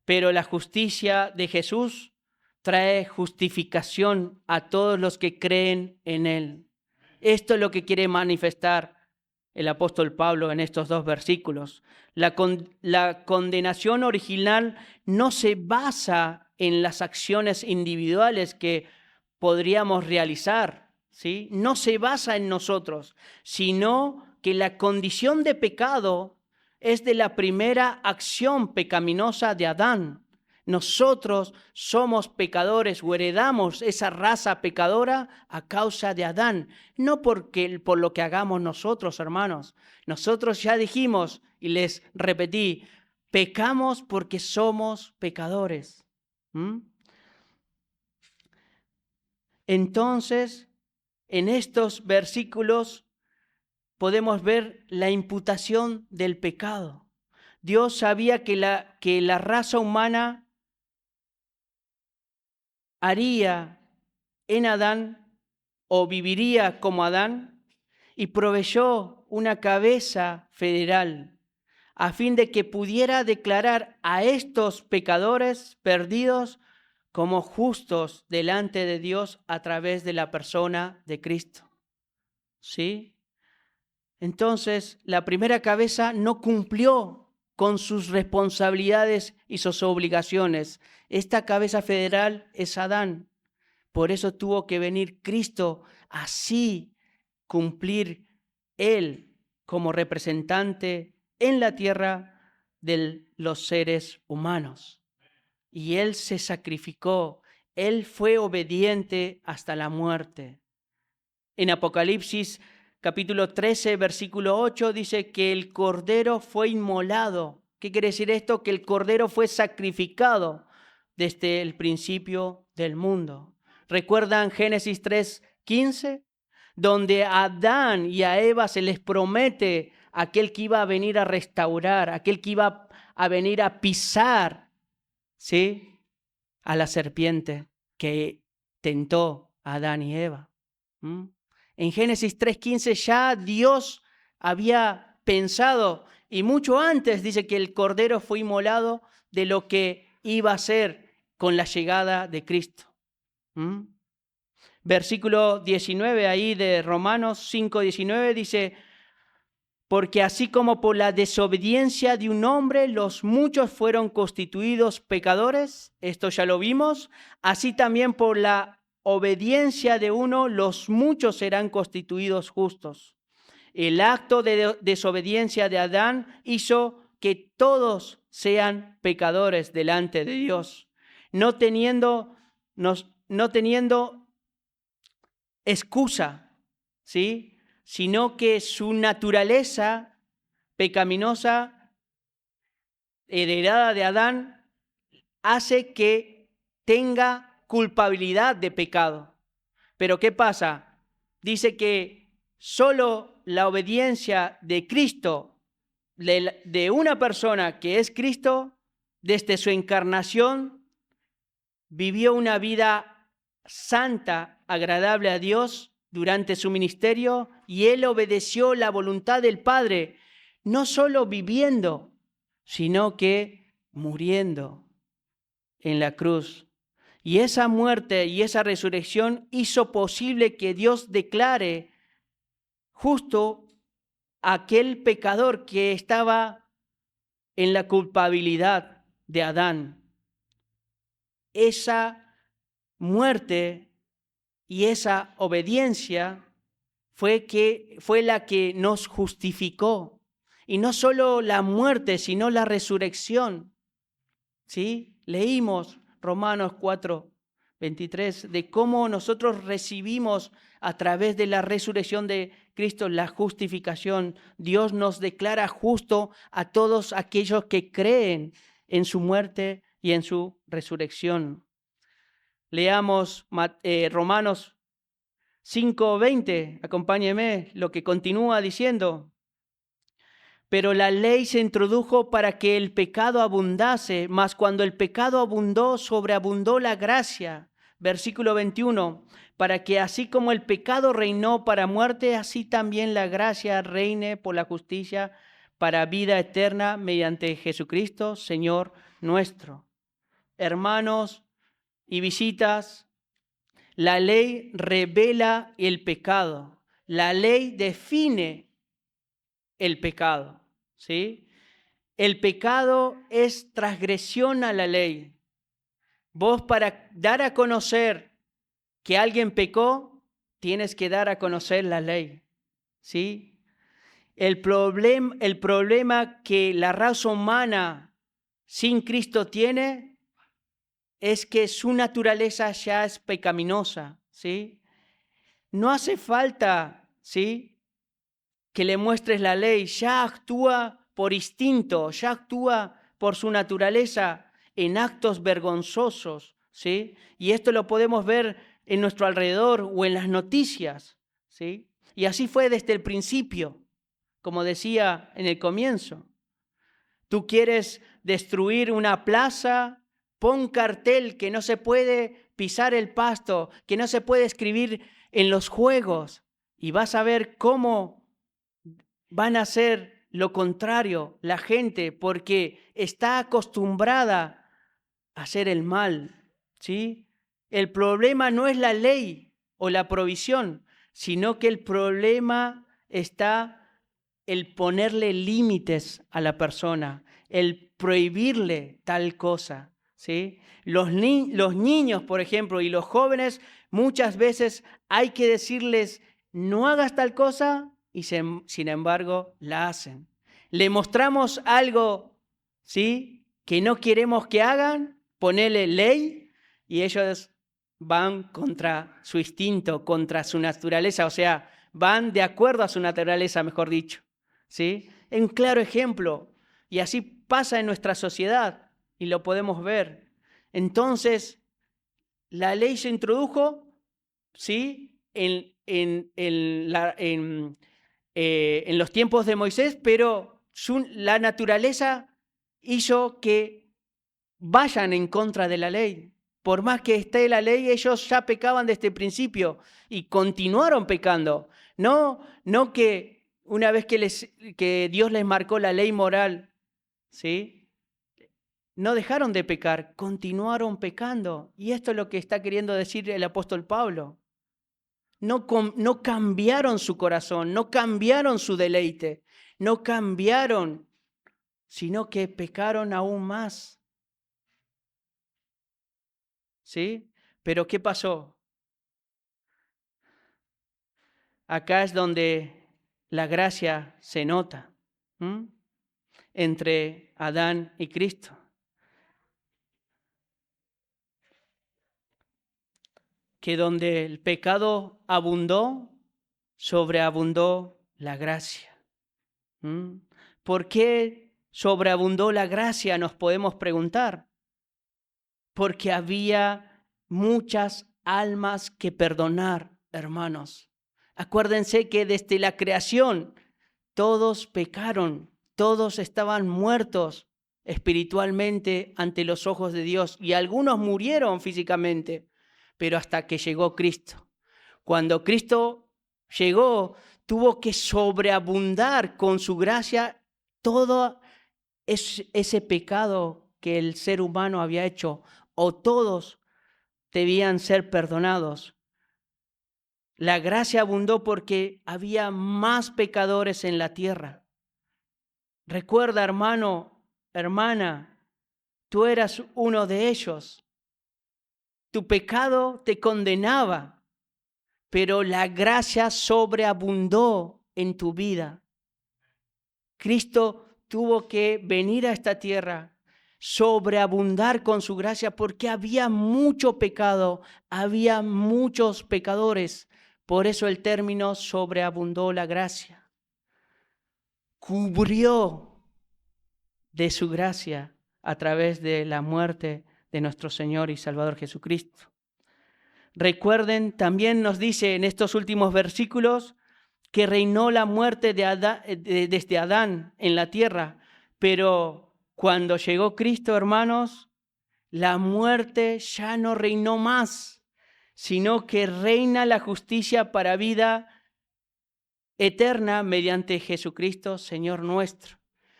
pero la justicia de Jesús trae justificación a todos los que creen en Él. Esto es lo que quiere manifestar el apóstol Pablo en estos dos versículos. La condenación original no se basa en las acciones individuales que podríamos realizar, ¿sí? No se basa en nosotros, sino que la condición de pecado es de la primera acción pecaminosa de Adán. Nosotros somos pecadores o heredamos esa raza pecadora a causa de Adán, no por lo que hagamos nosotros, hermanos. Nosotros ya dijimos y les repetí, pecamos porque somos pecadores. Entonces, en estos versículos podemos ver la imputación del pecado. Dios sabía que la raza humana haría en Adán o viviría como Adán y proveyó una cabeza federal a fin de que pudiera declarar a estos pecadores perdidos como justos delante de Dios a través de la persona de Cristo. ¿Sí? Entonces, la primera cabeza no cumplió con sus responsabilidades y sus obligaciones. Esta cabeza federal es Adán. Por eso tuvo que venir Cristo, así cumplir Él como representante en la tierra de los seres humanos. Y Él se sacrificó, Él fue obediente hasta la muerte. En Apocalipsis capítulo 13, versículo 8, dice que el Cordero fue inmolado. ¿Qué quiere decir esto? Que el Cordero fue sacrificado desde el principio del mundo. ¿Recuerdan Génesis 3:15? Donde a Adán y a Eva se les promete aquel que iba a venir a restaurar, aquel que iba a venir a pisar, ¿sí?, a la serpiente que tentó a Adán y Eva. En Génesis 3:15 ya Dios había pensado, y mucho antes dice que el cordero fue inmolado, de lo que iba a ser con la llegada de Cristo. Versículo 19 ahí de Romanos 5:19 dice: porque así como por la desobediencia de un hombre los muchos fueron constituidos pecadores, esto ya lo vimos, así también por la obediencia de uno los muchos serán constituidos justos. El acto de desobediencia de Adán hizo que todos sean pecadores delante de Dios, no teniendo excusa, ¿sí?, sino que su naturaleza pecaminosa heredada de Adán hace que tenga culpabilidad de pecado. Pero ¿qué pasa? Dice que solo la obediencia de Cristo, de una persona que es Cristo, desde su encarnación, vivió una vida santa, agradable a Dios durante su ministerio, y él obedeció la voluntad del Padre, no solo viviendo, sino que muriendo en la cruz. Y esa muerte y esa resurrección hizo posible que Dios declare justo a aquel pecador que estaba en la culpabilidad de Adán. Esa muerte y esa obediencia fue la que nos justificó. Y no solo la muerte, sino la resurrección. ¿Sí? Leímos Romanos 4:23 de cómo nosotros recibimos a través de la resurrección de Cristo la justificación. Dios nos declara justo a todos aquellos que creen en su muerte y en su resurrección. Leamos Romanos 5:20, acompáñeme, lo que continúa diciendo. Pero la ley se introdujo para que el pecado abundase, mas cuando el pecado abundó, sobreabundó la gracia. Versículo 21, para que así como el pecado reinó para muerte, así también la gracia reine por la justicia para vida eterna mediante Jesucristo, Señor nuestro. Hermanos y visitas, la ley revela el pecado. La ley define el pecado, ¿sí? El pecado es transgresión a la ley. Vos, para dar a conocer que alguien pecó, tienes que dar a conocer la ley, ¿sí? El problema que la raza humana sin Cristo tiene es que su naturaleza ya es pecaminosa, ¿sí? No hace falta, ¿sí?, que le muestres la ley, ya actúa por instinto, ya actúa por su naturaleza en actos vergonzosos, ¿sí? Y esto lo podemos ver en nuestro alrededor o en las noticias, ¿sí? Y así fue desde el principio, como decía en el comienzo. Tú quieres destruir una plaza, pon cartel que no se puede pisar el pasto, que no se puede escribir en los juegos, y vas a ver cómo van a hacer lo contrario la gente, porque está acostumbrada a hacer el mal, ¿sí? El problema no es la ley o la provisión, sino que el problema está el ponerle límites a la persona, el prohibirle tal cosa, ¿sí? Los niños, por ejemplo, y los jóvenes, muchas veces hay que decirles, no hagas tal cosa, y sin embargo la hacen. Le mostramos algo, ¿sí?, que no queremos que hagan, ponele ley, y ellos van contra su instinto, contra su naturaleza, o sea, van de acuerdo a su naturaleza, mejor dicho, ¿sí? Un claro ejemplo, y así pasa en nuestra sociedad, y lo podemos ver. Entonces, la ley se introdujo, ¿sí? En los tiempos de Moisés, pero la naturaleza hizo que vayan en contra de la ley. Por más que esté la ley, ellos ya pecaban desde el principio y continuaron pecando. No que una vez que Dios les marcó la ley moral, ¿sí? No dejaron de pecar, continuaron pecando. Y esto es lo que está queriendo decir el apóstol Pablo. No cambiaron su corazón, no cambiaron su deleite, no cambiaron, sino que pecaron aún más. ¿Sí? Pero ¿qué pasó? Acá es donde la gracia se nota, entre Adán y Cristo. Que donde el pecado abundó, sobreabundó la gracia. ¿Por qué sobreabundó la gracia? Nos podemos preguntar. Porque había muchas almas que perdonar, hermanos. Acuérdense que desde la creación todos pecaron, todos estaban muertos espiritualmente ante los ojos de Dios y algunos murieron físicamente, pero hasta que llegó Cristo. Cuando Cristo llegó, tuvo que sobreabundar con su gracia todo ese pecado que el ser humano había hecho, o todos debían ser perdonados. La gracia abundó porque había más pecadores en la tierra. Recuerda, hermano, hermana, tú eras uno de ellos. Tu pecado te condenaba, pero la gracia sobreabundó en tu vida. Cristo tuvo que venir a esta tierra, sobreabundar con su gracia, porque había mucho pecado, había muchos pecadores. Por eso el término sobreabundó la gracia. Cubrió de su gracia a través de la muerte de nuestro Señor y Salvador Jesucristo. Recuerden, también nos dice en estos últimos versículos que reinó la muerte desde Adán en la tierra, pero cuando llegó Cristo, hermanos, la muerte ya no reinó más, sino que reina la justicia para vida eterna mediante Jesucristo, Señor nuestro.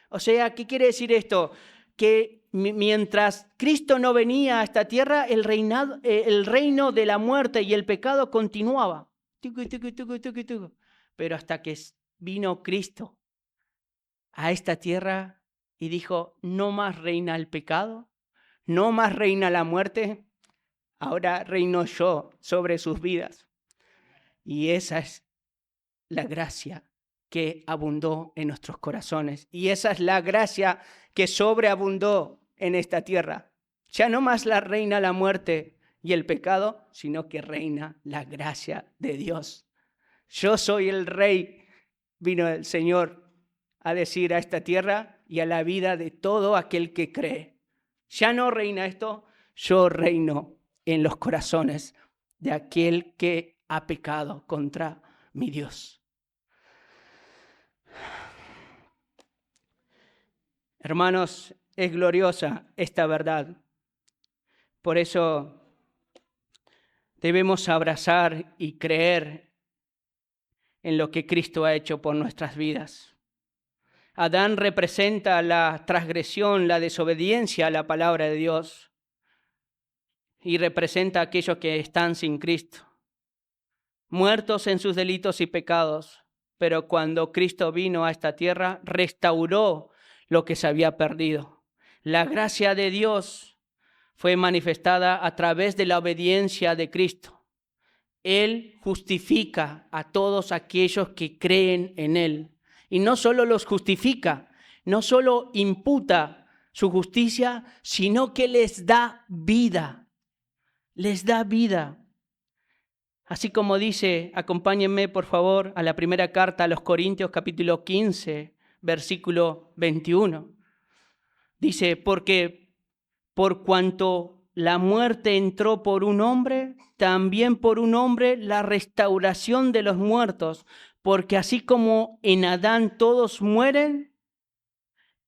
O sea, ¿qué quiere decir esto? Que mientras Cristo no venía a esta tierra, el reino de la muerte y el pecado continuaba. Pero hasta que vino Cristo a esta tierra y dijo, no más reina el pecado, no más reina la muerte, ahora reino yo sobre sus vidas. Y esa es la gracia que abundó en nuestros corazones. Y esa es la gracia que sobreabundó en esta tierra. Ya no más la reina la muerte y el pecado, sino que reina la gracia de Dios. Yo soy el rey, vino el Señor a decir a esta tierra y a la vida de todo aquel que cree. Ya no reina esto, yo reino en los corazones de aquel que ha pecado contra mi Dios. Hermanos, es gloriosa esta verdad. Por eso debemos abrazar y creer en lo que Cristo ha hecho por nuestras vidas. Adán representa la transgresión, la desobediencia a la palabra de Dios y representa a aquellos que están sin Cristo, muertos en sus delitos y pecados, pero cuando Cristo vino a esta tierra, restauró lo que se había perdido. La gracia de Dios fue manifestada a través de la obediencia de Cristo. Él justifica a todos aquellos que creen en Él. Y no solo los justifica, no solo imputa su justicia, sino que les da vida. Les da vida. Así como dice, acompáñenme por favor a la primera carta a los Corintios capítulo 15, versículo 21. Dice, porque por cuanto la muerte entró por un hombre, también por un hombre la restauración de los muertos, porque así como en Adán todos mueren,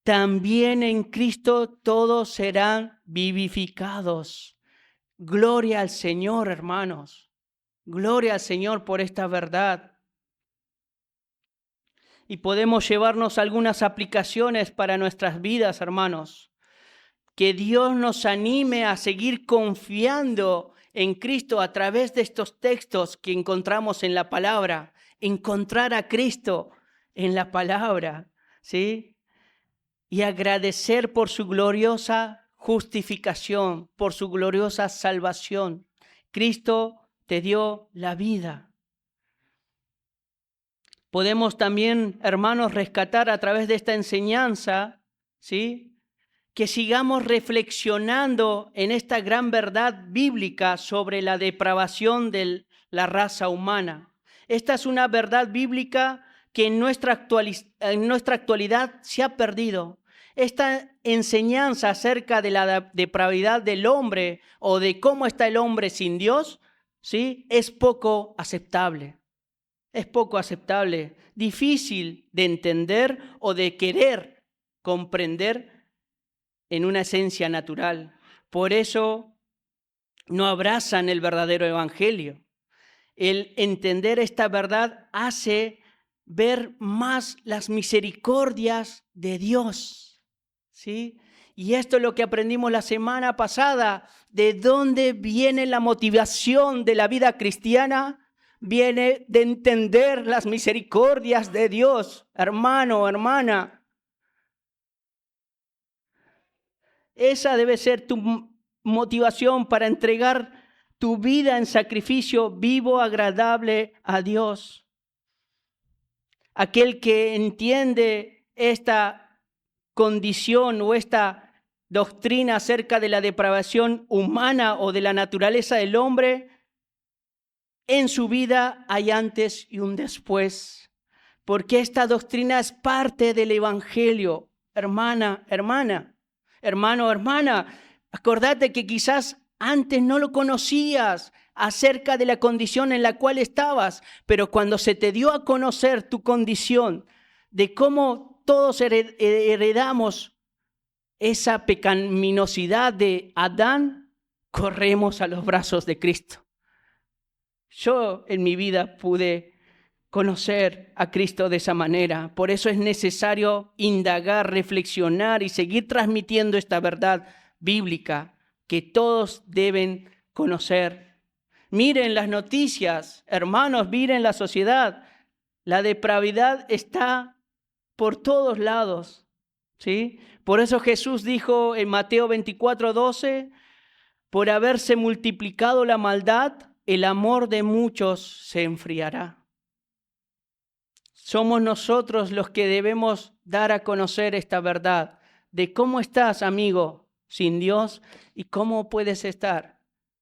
también en Cristo todos serán vivificados. Gloria al Señor, hermanos. Gloria al Señor por esta verdad. Y podemos llevarnos algunas aplicaciones para nuestras vidas, hermanos. Que Dios nos anime a seguir confiando en Cristo a través de estos textos que encontramos en la palabra. Encontrar a Cristo en la palabra, ¿sí? Y agradecer por su gloriosa justificación, por su gloriosa salvación. Cristo te dio la vida. Podemos también, hermanos, rescatar a través de esta enseñanza, ¿sí?, que sigamos reflexionando en esta gran verdad bíblica sobre la depravación de la raza humana. Esta es una verdad bíblica que en nuestra actualidad se ha perdido. Esta enseñanza acerca de la depravidad del hombre o de cómo está el hombre sin Dios, ¿sí?, es poco aceptable. Es poco aceptable, difícil de entender o de querer comprender en una esencia natural. Por eso no abrazan el verdadero evangelio. El entender esta verdad hace ver más las misericordias de Dios, ¿sí? Y esto es lo que aprendimos la semana pasada. ¿De dónde viene la motivación de la vida cristiana? Viene de entender las misericordias de Dios, hermano, hermana. Esa debe ser tu motivación para entregar tu vida en sacrificio vivo, agradable a Dios. Aquel que entiende esta condición o esta doctrina acerca de la depravación humana o de la naturaleza del hombre, en su vida hay antes y un después. Porque esta doctrina es parte del evangelio, hermana, hermana. Hermano, hermana, acordate que quizás antes no lo conocías acerca de la condición en la cual estabas, pero cuando se te dio a conocer tu condición, de cómo todos heredamos esa pecaminosidad de Adán, corremos a los brazos de Cristo. Yo en mi vida pude conocer a Cristo de esa manera. Por eso es necesario indagar, reflexionar y seguir transmitiendo esta verdad bíblica que todos deben conocer. Miren las noticias, hermanos, miren la sociedad. La depravidad está por todos lados, ¿sí? Por eso Jesús dijo en Mateo 24:12, por haberse multiplicado la maldad, el amor de muchos se enfriará. Somos nosotros los que debemos dar a conocer esta verdad de cómo estás, amigo, sin Dios y cómo puedes estar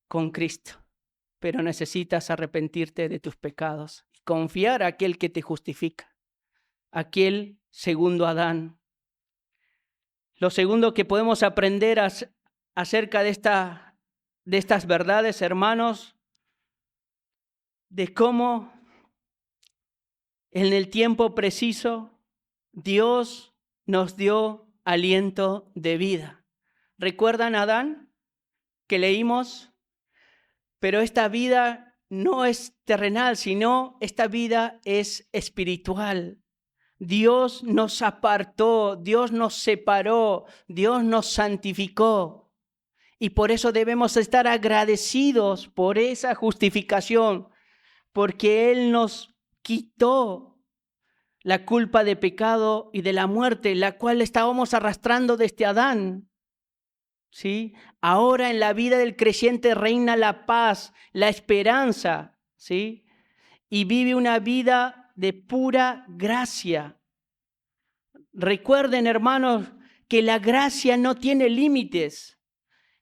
con Cristo. Pero necesitas arrepentirte de tus pecados y confiar a aquel que te justifica, aquel segundo Adán. Lo segundo que podemos aprender acerca de estas verdades, hermanos, de cómo en el tiempo preciso, Dios nos dio aliento de vida. ¿Recuerdan a Adán que leímos? Pero esta vida no es terrenal, sino esta vida es espiritual. Dios nos apartó, Dios nos separó, Dios nos santificó. Y por eso debemos estar agradecidos por esa justificación, porque Él nos quitó la culpa de pecado y de la muerte, la cual estábamos arrastrando desde Adán. ¿Sí? Ahora en la vida del creyente reina la paz, la esperanza, ¿sí? Y vive una vida de pura gracia. Recuerden, hermanos, que la gracia no tiene límites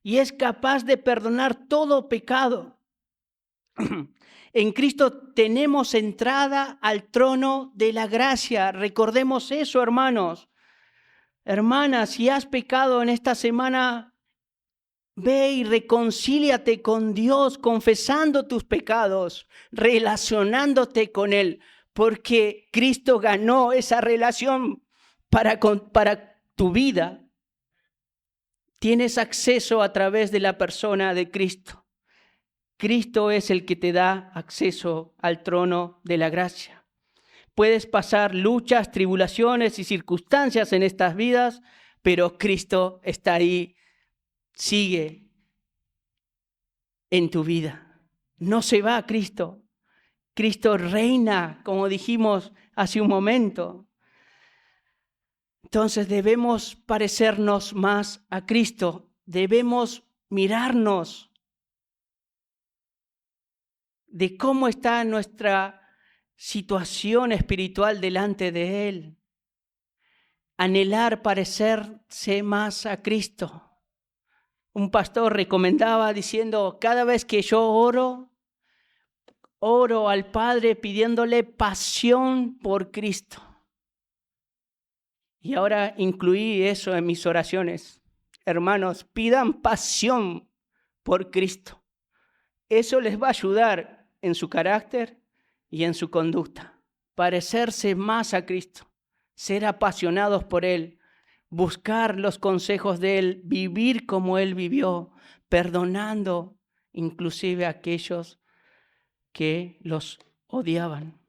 y es capaz de perdonar todo pecado. En Cristo tenemos entrada al trono de la gracia. Recordemos eso, hermanos. Hermanas, si has pecado en esta semana, Ve y reconcíliate con Dios, confesando tus pecados, relacionándote con Él, porque Cristo ganó esa relación para tu vida. Tienes acceso a través de la persona de Cristo. Cristo es el que te da acceso al trono de la gracia. Puedes pasar luchas, tribulaciones y circunstancias en estas vidas, pero Cristo está ahí, sigue en tu vida. No se va Cristo. Cristo reina, como dijimos hace un momento. Entonces debemos parecernos más a Cristo. Debemos mirarnos de cómo está nuestra situación espiritual delante de Él. Anhelar parecerse más a Cristo. Un pastor recomendaba diciendo, cada vez que yo oro al Padre pidiéndole pasión por Cristo. Y ahora incluí eso en mis oraciones. Hermanos, pidan pasión por Cristo. Eso les va a ayudar en su carácter y en su conducta. Parecerse más a Cristo, ser apasionados por Él, buscar los consejos de Él, vivir como Él vivió, perdonando inclusive a aquellos que los odiaban.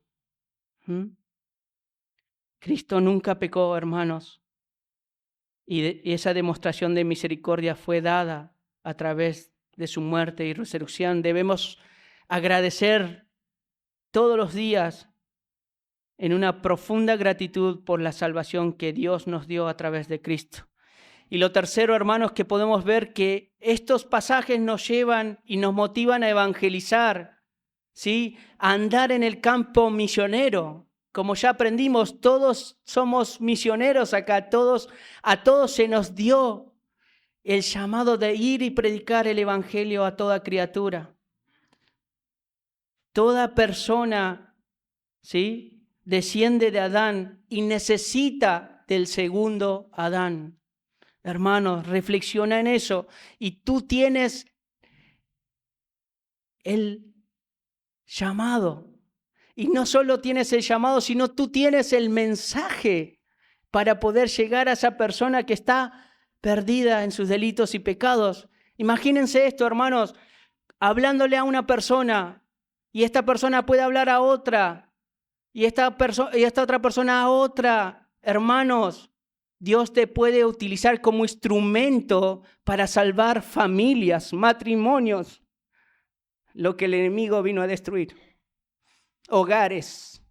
Cristo nunca pecó, hermanos, y esa demostración de misericordia fue dada a través de su muerte y resurrección. Debemos agradecer todos los días en una profunda gratitud por la salvación que Dios nos dio a través de Cristo. Y lo tercero, hermanos, que podemos ver que estos pasajes nos llevan y nos motivan a evangelizar, ¿sí? A andar en el campo misionero. Como ya aprendimos, todos somos misioneros acá, a todos se nos dio el llamado de ir y predicar el evangelio a toda criatura. Toda persona, ¿sí?, desciende de Adán y necesita del segundo Adán. Hermanos, reflexiona en eso. Y tú tienes el llamado. Y no solo tienes el llamado, sino tú tienes el mensaje para poder llegar a esa persona que está perdida en sus delitos y pecados. Imagínense esto, hermanos, hablándole a una persona y esta persona puede hablar a otra y esta otra persona a otra. Hermanos, Dios te puede utilizar como instrumento para salvar familias, matrimonios, lo que el enemigo vino a destruir. Hogares.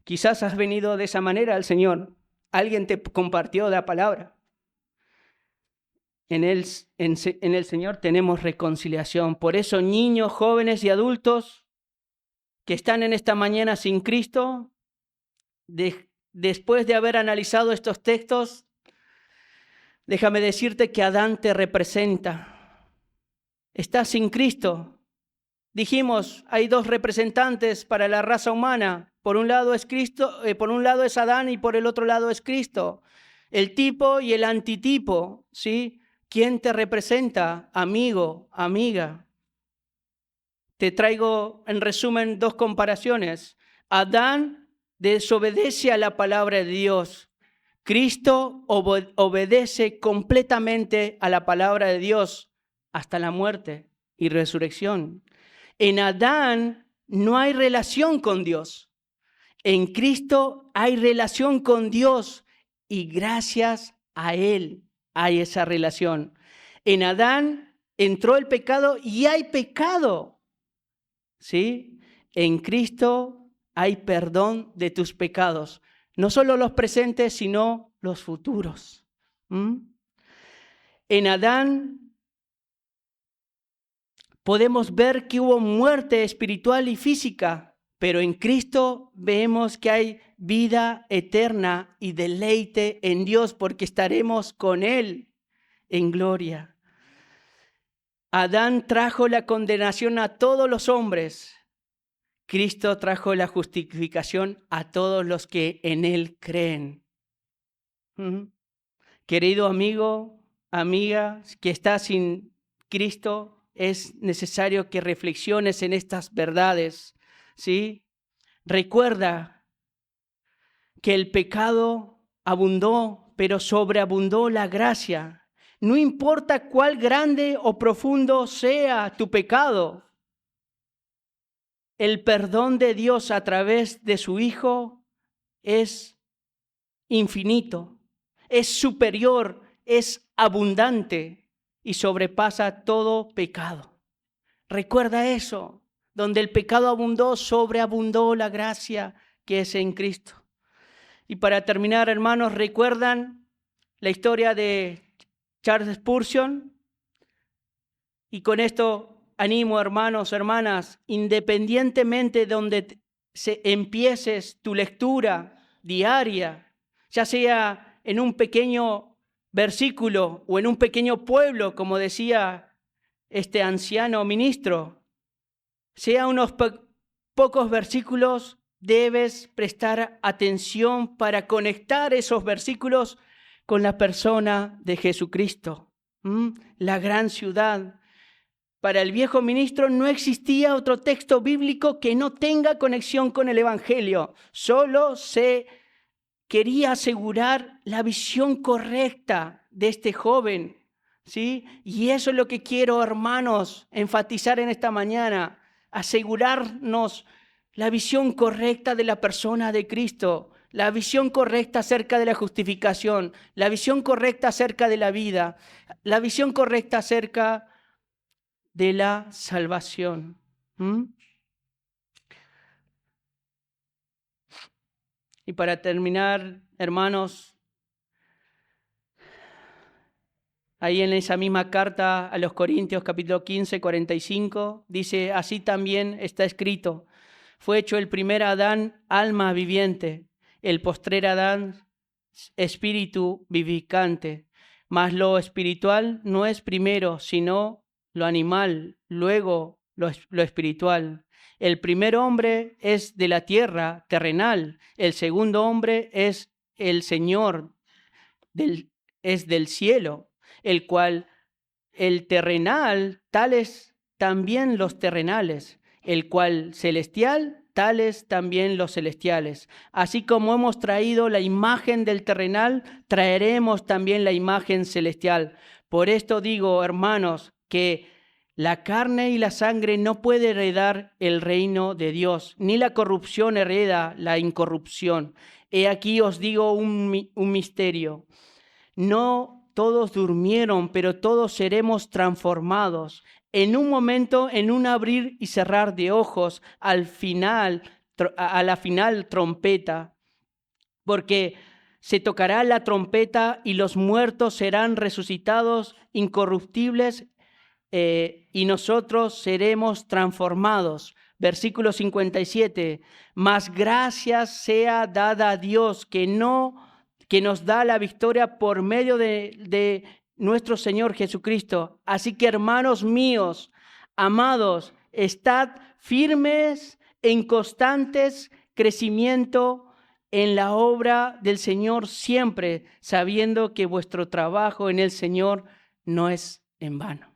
Quizás has venido de esa manera al Señor. Alguien te compartió la palabra. En el Señor tenemos reconciliación. Por eso, niños, jóvenes y adultos que están en esta mañana sin Cristo, después de haber analizado estos textos, déjame decirte que Adán te representa. Estás sin Cristo. Dijimos, hay dos representantes para la raza humana. Por un lado es Cristo, por un lado es Adán y por el otro lado es Cristo. El tipo y el antitipo, ¿sí? ¿Quién te representa? Amigo, amiga. Te traigo en resumen dos comparaciones. Adán desobedece a la palabra de Dios. Cristo obedece completamente a la palabra de Dios hasta la muerte y resurrección. En Adán no hay relación con Dios. En Cristo hay relación con Dios y gracias a Él hay esa relación. En Adán entró el pecado y hay pecado, ¿sí? En Cristo hay perdón de tus pecados, no solo los presentes, sino los futuros. En Adán podemos ver que hubo muerte espiritual y física, pero en Cristo vemos que hay vida eterna y deleite en Dios porque estaremos con Él en gloria. Adán trajo la condenación a todos los hombres. Cristo trajo la justificación a todos los que en Él creen. Querido amigo, amiga, que estás sin Cristo, es necesario que reflexiones en estas verdades, ¿sí? Recuerda que el pecado abundó, pero sobreabundó la gracia. No importa cuál grande o profundo sea tu pecado, el perdón de Dios a través de su Hijo es infinito, es superior, es abundante y sobrepasa todo pecado. Recuerda eso, donde el pecado abundó, sobreabundó la gracia que es en Cristo. Y para terminar, hermanos, ¿recuerdan la historia de Charles Spurgeon? Y con esto animo, hermanos, hermanas, independientemente de donde empieces tu lectura diaria, ya sea en un pequeño versículo o en un pequeño pueblo, como decía este anciano ministro, sea unos pocos versículos, debes prestar atención para conectar esos versículos con la persona de Jesucristo, la gran ciudad. Para el viejo ministro no existía otro texto bíblico que no tenga conexión con el Evangelio. Solo se quería asegurar la visión correcta de este joven, ¿sí? Y eso es lo que quiero, hermanos, enfatizar en esta mañana. Asegurarnos la visión correcta de la persona de Cristo, la visión correcta acerca de la justificación, la visión correcta acerca de la vida, la visión correcta acerca de la salvación. Y para terminar, hermanos, ahí en esa misma carta a los Corintios, capítulo 15, 45, dice, así también está escrito, fue hecho el primer Adán alma viviente, el postrer Adán espíritu vivificante, mas lo espiritual no es primero, sino lo animal, luego lo espiritual. El primer hombre es de la tierra, terrenal. El segundo hombre es el Señor, es del cielo, el cual el terrenal, tales también los terrenales, el cual celestial, tales también los celestiales. Así como hemos traído la imagen del terrenal, traeremos también la imagen celestial. Por esto digo, hermanos, que la carne y la sangre no puede heredar el reino de Dios, ni la corrupción hereda la incorrupción. He aquí os digo un misterio. No todos durmieron, pero todos seremos transformados. En un momento, en un abrir y cerrar de ojos, a la final trompeta, porque se tocará la trompeta y los muertos serán resucitados incorruptibles y nosotros seremos transformados. Versículo 57, mas gracias sea dada a Dios que nos da la victoria por medio de nuestro Señor Jesucristo. Así que, hermanos míos, amados, estad firmes en constantes crecimiento en la obra del Señor siempre, sabiendo que vuestro trabajo en el Señor no es en vano.